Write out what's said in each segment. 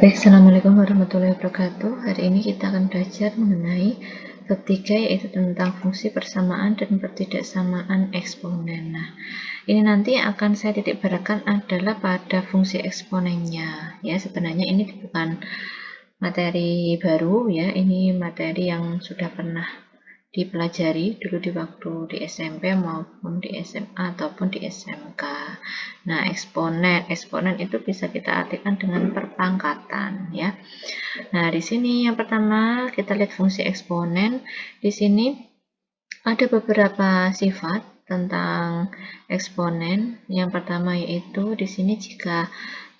Baik, Assalamualaikum warahmatullahi wabarakatuh. Hari ini kita akan belajar mengenai bab 3, yaitu tentang fungsi persamaan dan pertidaksamaan eksponen. Nah, ini nanti akan saya titik beratkan adalah pada fungsi eksponennya. Ya, sebenarnya ini bukan materi baru ya, ini materi yang sudah pernah dipelajari dulu di waktu di SMP maupun di SMA ataupun di SMK. Nah, eksponen itu bisa kita artikan dengan perpangkatan ya. Nah, di sini yang pertama kita lihat fungsi eksponen. Di sini ada beberapa sifat tentang eksponen. Yang pertama yaitu di sini jika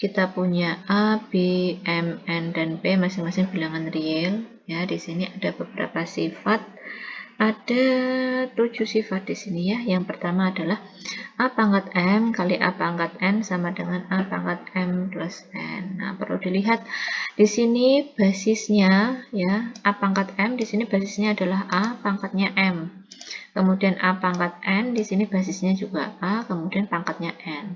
kita punya A, B, M, N, dan P masing-masing bilangan real ya. Di sini ada beberapa sifat. Ada 7 sifat di sini ya. Yang pertama adalah A pangkat M kali A pangkat N sama dengan A pangkat M plus N. Nah, perlu dilihat di sini basisnya ya, A pangkat M di sini basisnya adalah A, pangkatnya M. Kemudian A pangkat N di sini basisnya juga A, kemudian pangkatnya N.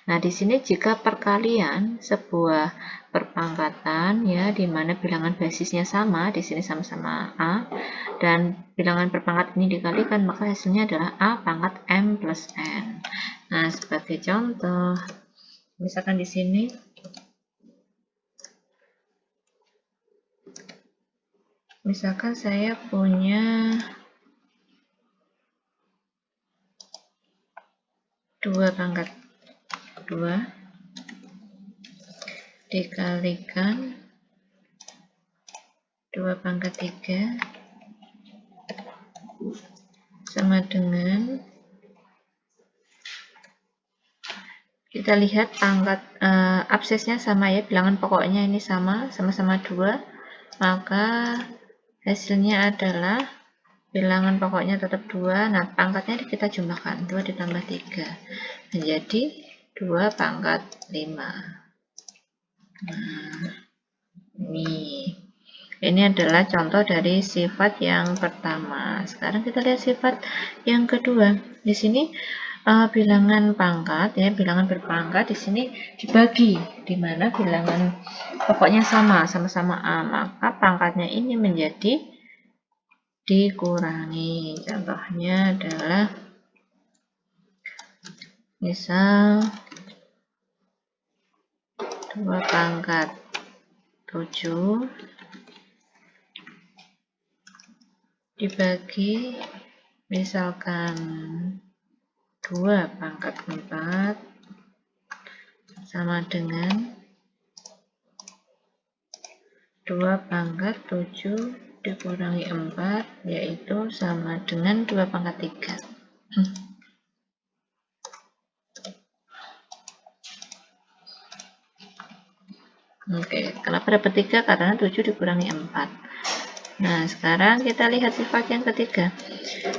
Nah, di sini jika perkalian sebuah perpangkatan ya, di mana bilangan basisnya sama, di sini sama-sama A, dan bilangan perpangkat ini dikalikan, maka hasilnya adalah A pangkat M plus N. Nah, sebagai contoh, misalkan di sini misalkan saya punya 2 pangkat 2 dikalikan 2 pangkat 3 sama dengan, kita lihat pangkat absesnya sama ya, bilangan pokoknya ini sama-sama 2, maka hasilnya adalah bilangan pokoknya tetap 2. Nah, pangkatnya kita jumlahkan, 2 ditambah 3 menjadi 2 pangkat 5. Nah, ini adalah contoh dari sifat yang pertama. Sekarang kita lihat sifat yang kedua. Di sini bilangan pangkat ya, bilangan berpangkat di sini dibagi, di mana bilangan pokoknya sama-sama A, maka pangkatnya ini menjadi dikurangi. Contohnya adalah misal 2 pangkat 7 dibagi misalkan 2 pangkat 4 sama dengan 2 pangkat 7 dikurangi 4, yaitu sama dengan 2 pangkat 3. Oke, kenapa dapat 3? Karena 7 dikurangi 4. Nah, sekarang kita lihat sifat yang ketiga.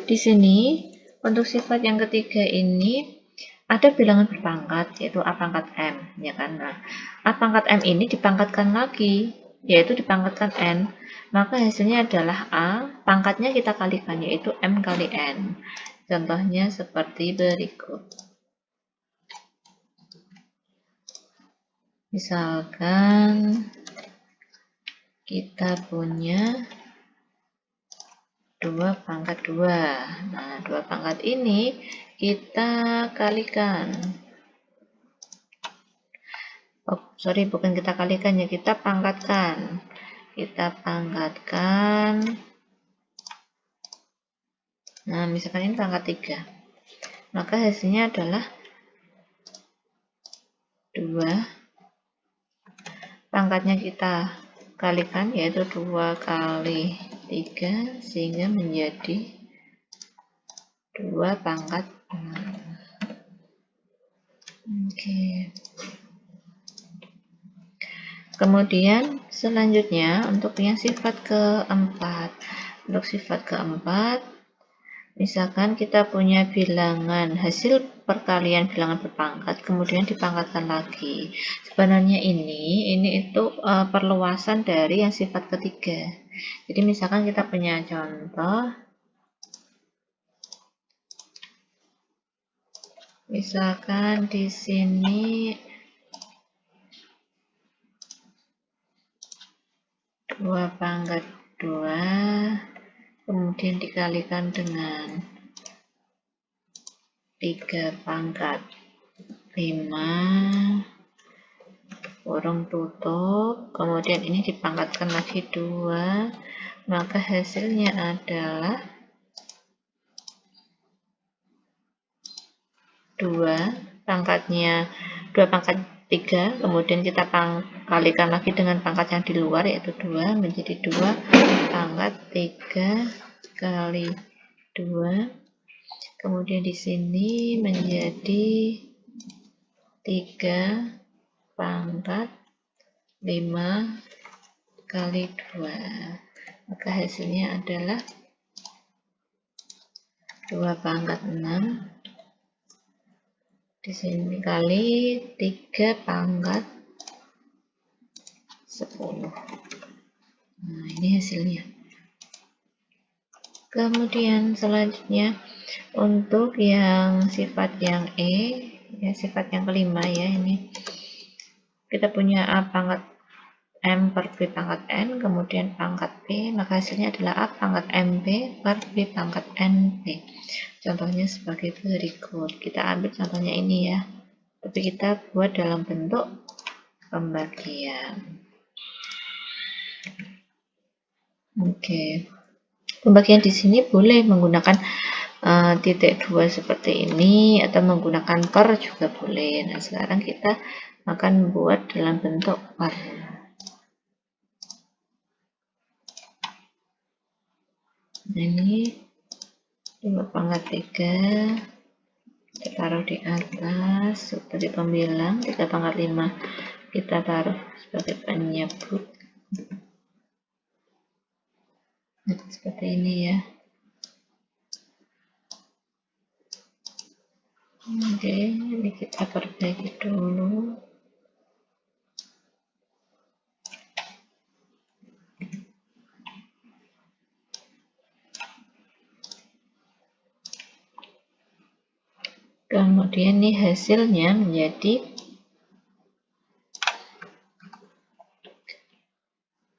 Di sini, untuk sifat yang ketiga ini, ada bilangan berpangkat, yaitu A pangkat M. Ya kan? Nah, A pangkat M ini dipangkatkan lagi, yaitu dipangkatkan N. Maka hasilnya adalah A, pangkatnya kita kalikan, yaitu M kali N. Contohnya seperti berikut. Misalkan kita punya 2 pangkat 2. Nah, 2 pangkat ini kita kalikan. Oh, sorry, bukan kita kalikan ya, kita pangkatkan. Kita pangkatkan. Nah, misalkan ini pangkat 3. Maka hasilnya adalah 2. Pangkatnya kita kalikan, yaitu 2 kali 3, sehingga menjadi 2 pangkat 6. Oke. Kemudian selanjutnya untuk yang sifat keempat. Untuk sifat keempat, misalkan kita punya bilangan hasil perkalian bilangan berpangkat, kemudian dipangkatkan lagi. Sebenarnya ini itu perluasan dari yang sifat ketiga. Jadi misalkan kita punya contoh, misalkan di sini 2 pangkat 2 kemudian dikalikan dengan 3 pangkat 5 kurung tutup, kemudian ini dipangkatkan lagi 2, maka hasilnya adalah 2 pangkatnya 2 pangkat 3, kemudian kita kalikan lagi dengan pangkat yang di luar yaitu 2, menjadi 2 pangkat 3 kali 2, kemudian di sini menjadi 3 pangkat 5 kali 2, maka hasilnya adalah 2 pangkat 6 di sini kali 3 pangkat 10. Nah, ini hasilnya. Kemudian selanjutnya untuk yang sifat yang E, ya sifat yang kelima ya, ini kita punya A pangkat M per B pangkat N, kemudian pangkat B, maka hasilnya adalah A pangkat MB per B pangkat NB. Contohnya sebagai berikut. Kita ambil contohnya ini ya, tapi kita buat dalam bentuk pembagian. Oke. Pembagian di sini boleh menggunakan titik 2 seperti ini atau menggunakan per juga boleh. Nah, sekarang kita akan buat dalam bentuk per. Nah, ini 2 pangkat 3 kita taruh di atas sebagai pembilang, 3 pangkat 5 kita taruh sebagai penyebut. Nah, seperti ini ya. Oke, ini kita perbaiki dulu. Kemudian nih hasilnya menjadi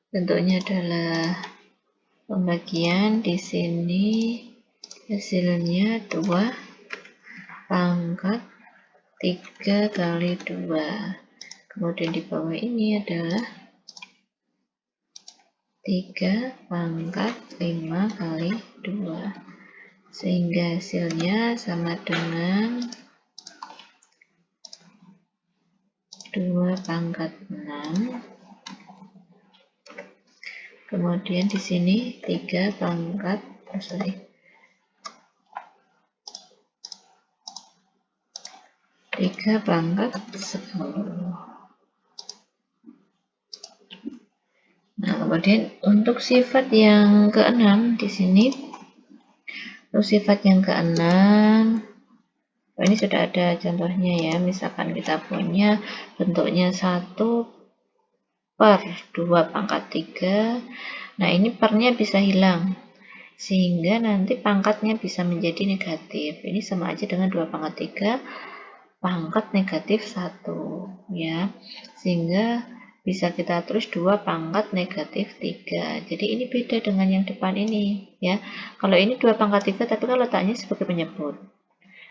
bentuknya adalah pembagian. Di sini hasilnya 2 pangkat 3 kali 2. Kemudian di bawah ini adalah 3 pangkat 5 kali 2. Sehingga hasilnya sama dengan 2 pangkat 6. Kemudian di sini 3 pangkat 3 pangkat 10. Nah, kemudian untuk sifat yang ke-6 di sini, untuk sifat yang ke-6, ini sudah ada contohnya ya. Misalkan kita punya bentuknya 1 per 2 pangkat 3. Nah, ini pernya bisa hilang, sehingga nanti pangkatnya bisa menjadi negatif. Ini sama aja dengan 2 pangkat 3 pangkat negatif 1 ya, sehingga bisa kita tulis 2 pangkat negatif 3. Jadi ini beda dengan yang depan ini ya. Kalau ini 2 pangkat 3 tapi kan letaknya sebagai penyebut.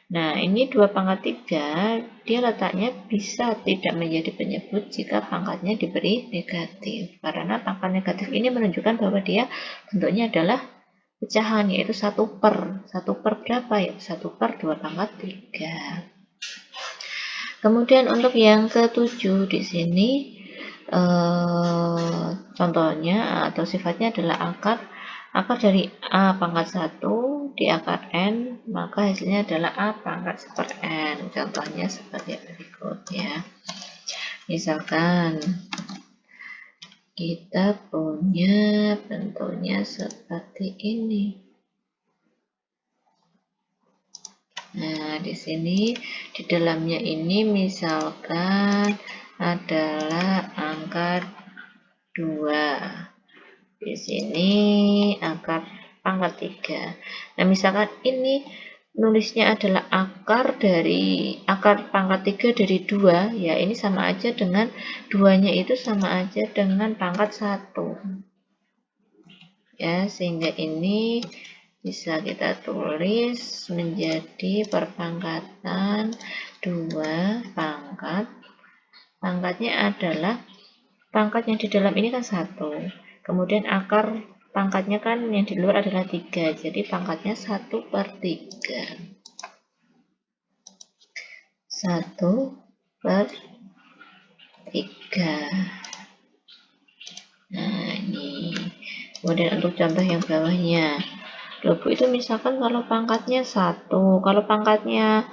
Nah, ini 2 pangkat 3 dia letaknya bisa tidak menjadi penyebut jika pangkatnya diberi negatif, karena pangkat negatif ini menunjukkan bahwa dia bentuknya adalah pecahan, yaitu 1 per. 1 per berapa ya? 1 per 2 pangkat 3. Kemudian untuk yang ke-7 di sini contohnya atau sifatnya adalah akar dari A pangkat 1 di akar N, maka hasilnya adalah A pangkat 1 per N. Contohnya sebagai berikut ya. Misalkan kita punya bentuknya seperti ini. Nah, di sini di dalamnya ini misalkan adalah angka 2. Di sini angka pangkat 3. Nah, misalkan ini nulisnya adalah akar pangkat 3 dari 2, ya ini sama aja dengan 2-nya itu sama aja dengan pangkat 1. ya, sehingga ini bisa kita tulis menjadi perpangkatan 2 pangkat. Pangkatnya adalah pangkat yang di dalam ini kan 1, kemudian akar pangkatnya kan yang di luar adalah 3, jadi pangkatnya 1/3. 1/3. Nah, ini. Kemudian untuk contoh yang bawahnya. Loh, Bu, itu misalkan kalau pangkatnya 1, kalau pangkatnya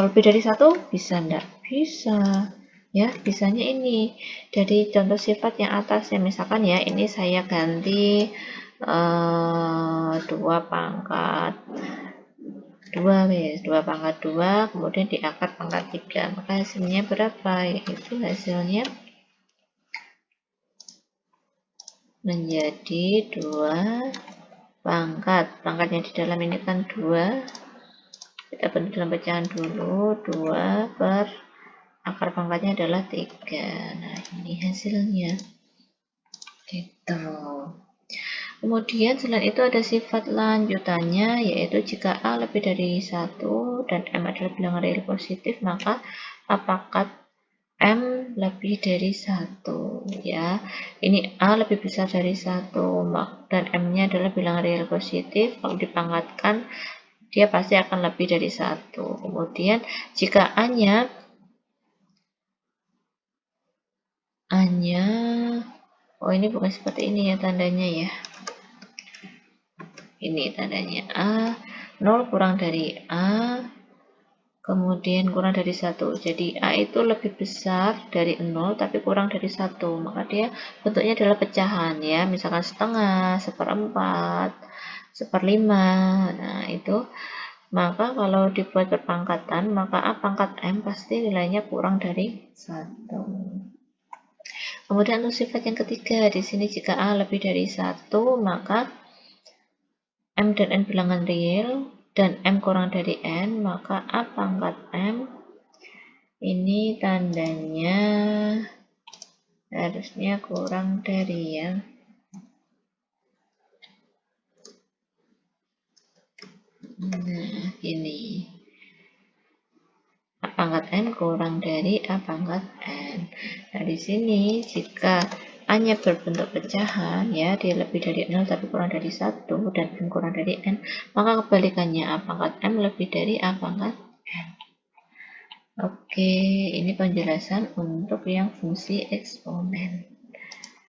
lebih dari 1 bisa enggak? Bisa. Ya, bisanya ini. Dari contoh sifat yang atasnya, misalkan ya, ini saya ganti 2 pangkat 2 wes, 2 pangkat 2, kemudian diangkat pangkat 3. Maka hasilnya berapa? Yaitu hasilnya menjadi 2 pangkat. Pangkatnya di dalam ini kan 2. Kita bentuk dalam pecahan dulu. 2 per akar pangkatnya adalah 3. Nah, ini hasilnya. Gitu. Kemudian selain itu ada sifat lanjutannya, yaitu jika A lebih dari 1 dan M adalah bilangan real positif, maka A pangkat M lebih dari 1, ya. Ini A lebih besar dari 1 dan M-nya adalah bilangan real positif. Kalau dipangkatkan, dia pasti akan lebih dari 1. Kemudian jika A-nya oh, ini bukan seperti ini ya tandanya ya. Ini tandanya A, 0 kurang dari A, kemudian kurang dari 1. Jadi A itu lebih besar dari 0 tapi kurang dari 1. Maka dia bentuknya adalah pecahan ya, misalkan setengah, 1/4, 1/5. Nah, itu maka kalau dibuat perpangkatan, maka A pangkat M pasti nilainya kurang dari 1. Kemudian untuk sifat yang ketiga, di sini jika A lebih dari 1, maka M dan N bilangan real, dan M kurang dari N, maka A pangkat M ini tandanya harusnya kurang dari ya. Nah, ini A pangkat N kurang dari A pangkat N. Nah, di sini jika A-nya berbentuk pecahan, ya, dia lebih dari 0 tapi kurang dari 1, dan N kurang dari N, maka kebalikannya A pangkat M lebih dari A pangkat N. Oke, ini penjelasan untuk yang fungsi eksponen.